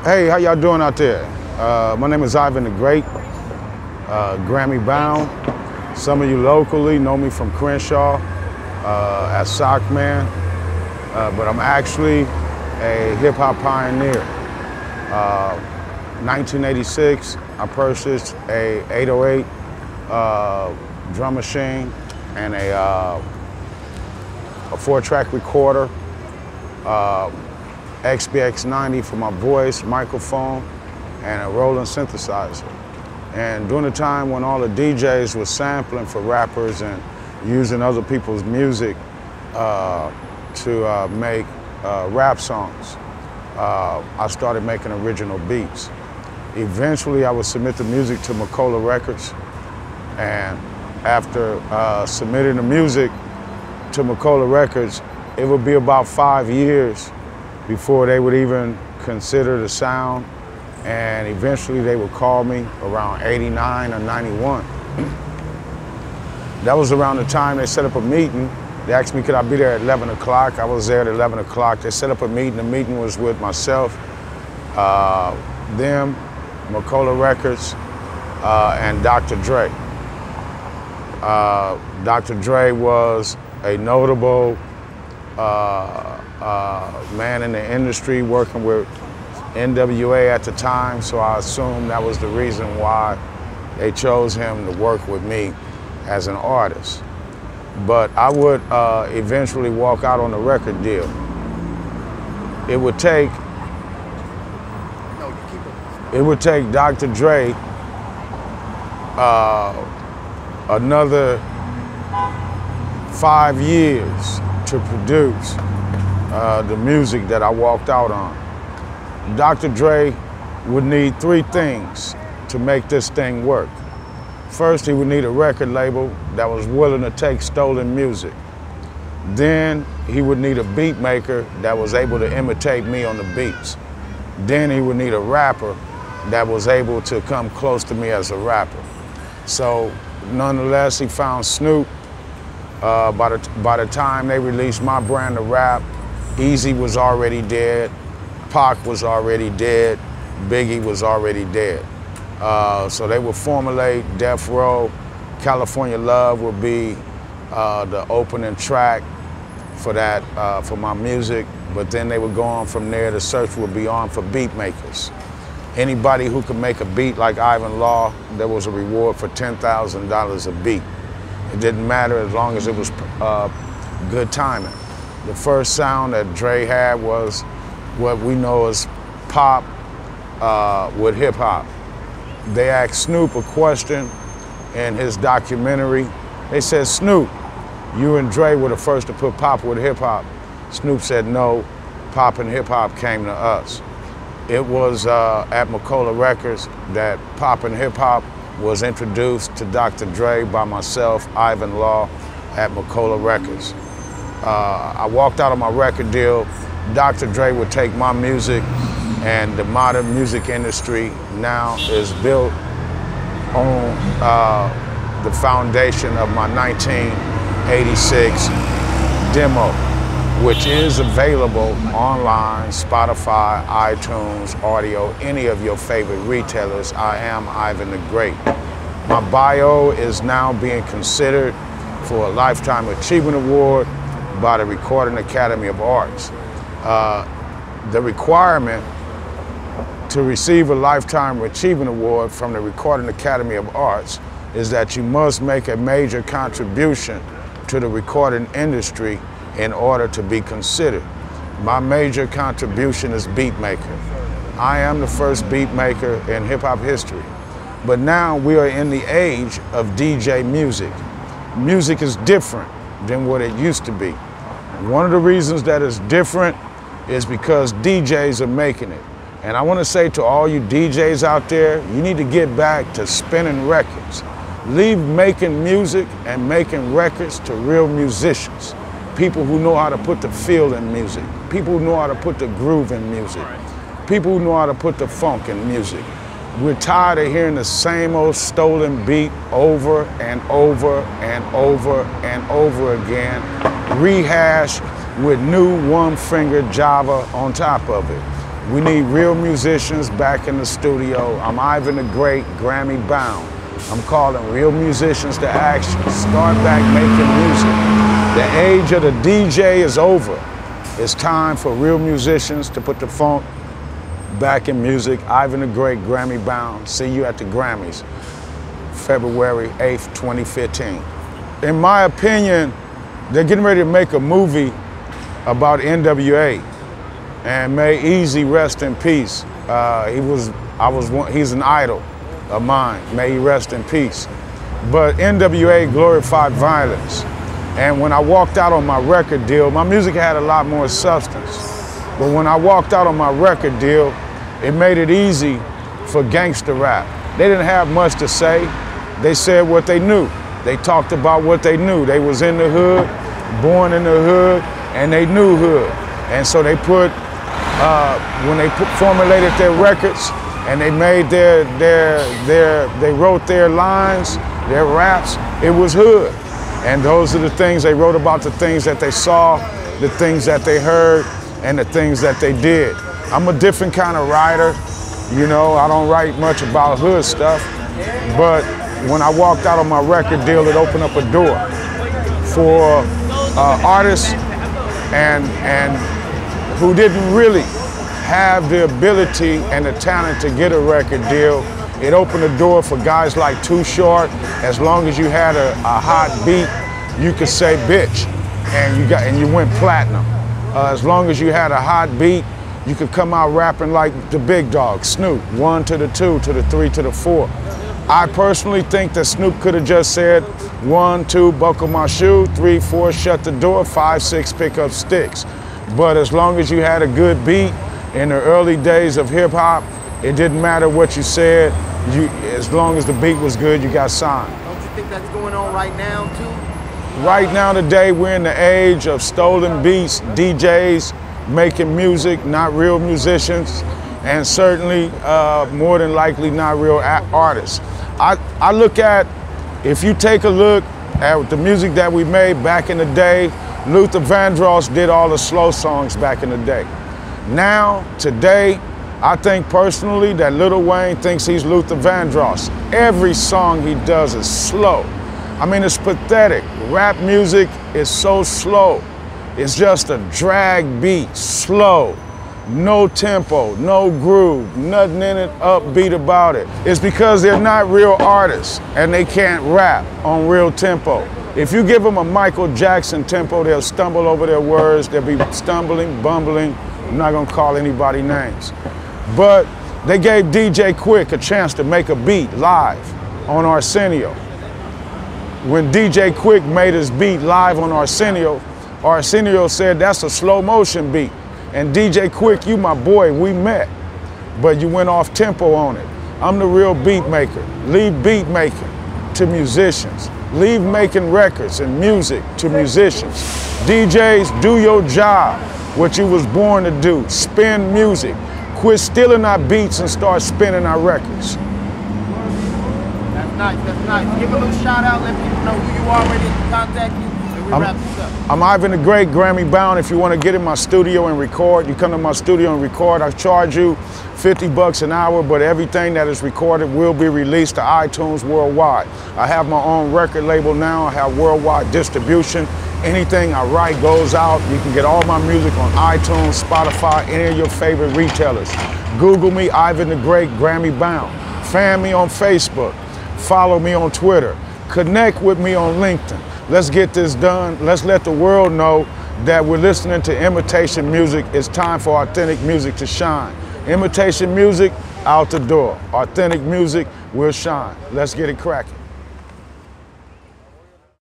Hey, how y'all doing out there? My name is Ivan the Great, Grammy Bound. Some of you locally know me from Crenshaw as Sock Man, but I'm actually a hip hop pioneer. 1986, I purchased a 808 drum machine and a 4-track recorder. XBX90 for my voice, microphone, and a Roland synthesizer. And during the time when all the DJs were sampling for rappers and using other people's music to make rap songs, I started making original beats. Eventually, I would submit the music to Macola Records, and after submitting the music to Macola Records, it would be about 5 years before they would even consider the sound, and eventually they would call me around 89 or 91. That was around the time they set up a meeting. They asked me could I be there at 11 o'clock. I was there at 11 o'clock. They set up a meeting. The meeting was with myself, them, Macola Records, and Dr. Dre. Dr. Dre was a notable man in the industry working with NWA at the time, so I assume that was the reason why they chose him to work with me as an artist. But I would eventually walk out on a record deal. It would take Dr. Dre another 5 years to produce the music that I walked out on. Dr. Dre would need 3 things to make this thing work. First, he would need a record label that was willing to take stolen music. Then he would need a beat maker that was able to imitate me on the beats. Then he would need a rapper that was able to come close to me as a rapper. So nonetheless, he found Snoop. By the time they released my brand of rap, Easy was already dead, Pac was already dead, Biggie was already dead. So they would formulate Death Row. California Love would be the opening track for that, for my music, but then they would go on from there. The search would be on for beat makers. Anybody who could make a beat like Ivan Law, there was a reward for $10,000 a beat. It didn't matter as long as it was good timing. The first sound that Dre had was what we know as pop with hip hop. They asked Snoop a question in his documentary. They said, Snoop, you and Dre were the first to put pop with hip hop. Snoop said, no, pop and hip hop came to us. It was at Macola Records that pop and hip hop was introduced to Dr. Dre by myself, Ivan Law, at Macola Records. I walked out of my record deal. Dr. Dre would take my music, and the modern music industry now is built on the foundation of my 1986 demo, which is available online, Spotify, iTunes, Audio, any of your favorite retailers. I am Ivan the Great. My bio is now being considered for a Lifetime Achievement Award by the Recording Academy of Arts. The requirement to receive a Lifetime Achievement Award from the Recording Academy of Arts is that you must make a major contribution to the recording industry in order to be considered. My major contribution is beat maker. I am the first beat maker in hip hop history. But now we are in the age of DJ music. Music is different than what it used to be. One of the reasons that it's different is because DJs are making it. And I want to say to all you DJs out there, you need to get back to spinning records. Leave making music and making records to real musicians. People who know how to put the feel in music. People who know how to put the groove in music. People who know how to put the funk in music. We're tired of hearing the same old stolen beat over and over and over and over again, rehashed with new one-finger Java on top of it. We need real musicians back in the studio. I'm Ivan the Great, Grammy Bound. I'm calling real musicians to action. Start back making music. The age of the DJ is over. It's time for real musicians to put the funk back in music. Ivan the Great, Grammy Bound. See you at the Grammys, February 8th, 2015. In my opinion, they're getting ready to make a movie about NWA. And may Easy rest in peace. He's an idol of mine. May he rest in peace. But NWA glorified violence. And when I walked out on my record deal, my music had a lot more substance. But when I walked out on my record deal, it made it easy for gangster rap. They didn't have much to say. They said what they knew. They talked about what they knew. They was in the hood, born in the hood, and they knew hood. And so they put, when they formulated their records and they made they wrote their lines, their raps, it was hood. And those are the things they wrote about, the things that they saw, the things that they heard, and the things that they did. I'm a different kind of writer. You know, I don't write much about hood stuff, but when I walked out on my record deal, it opened up a door for artists and who didn't really have the ability and the talent to get a record deal. It opened the door for guys like Too Short. As long as you had a hot beat, you could say bitch, and you went platinum. As long as you had a hot beat, you could come out rapping like the big dog, Snoop, 1 to the 2 to the 3 to the 4. I personally think that Snoop could have just said 1, 2, buckle my shoe, 3, 4, shut the door, 5, 6, pick up sticks. But as long as you had a good beat in the early days of hip hop, it didn't matter what you said. As long as the beat was good, you got signed. Don't you think that's going on right now too? Right now today, we're in the age of stolen beats, DJs making music, not real musicians, and certainly more than likely not real artists. I look at, if you take a look at the music that we made back in the day, Luther Vandross did all the slow songs back in the day. Now, today, I think personally that Lil Wayne thinks he's Luther Vandross. Every song he does is slow. I mean, it's pathetic. Rap music is so slow. It's just a drag beat, slow. No tempo, no groove, nothing in it upbeat about it. It's because they're not real artists and they can't rap on real tempo. If you give them a Michael Jackson tempo, they'll stumble over their words. They'll be stumbling, bumbling. I'm not gonna call anybody names. But they gave DJ Quik a chance to make a beat live on Arsenio. When DJ Quik made his beat live on Arsenio, Arsenio said, that's a slow motion beat. And DJ Quik, you my boy, we met. But you went off tempo on it. I'm the real beat maker. Leave beat making to musicians. Leave making records and music to musicians. DJs, do your job, what you was born to do. Spin music. Quit stealing our beats and start spinning our records. That's nice, that's nice. Give a little shout out, let people know who you are, where they can contact you, and we wrap this up. I'm Ivan the Great, Grammy Bound. If you want to get in my studio and record, you come to my studio and record. I charge you $50 an hour, but everything that is recorded will be released to iTunes worldwide. I have my own record label now. I have worldwide distribution. Anything I write goes out. You can get all my music on iTunes, Spotify, any of your favorite retailers. Google me, Ivan the Great, Grammy Bound. Fan me on Facebook. Follow me on Twitter. Connect with me on LinkedIn. Let's get this done. Let's let the world know that we're listening to imitation music. It's time for authentic music to shine. Imitation music, out the door. Authentic music will shine. Let's get it cracking.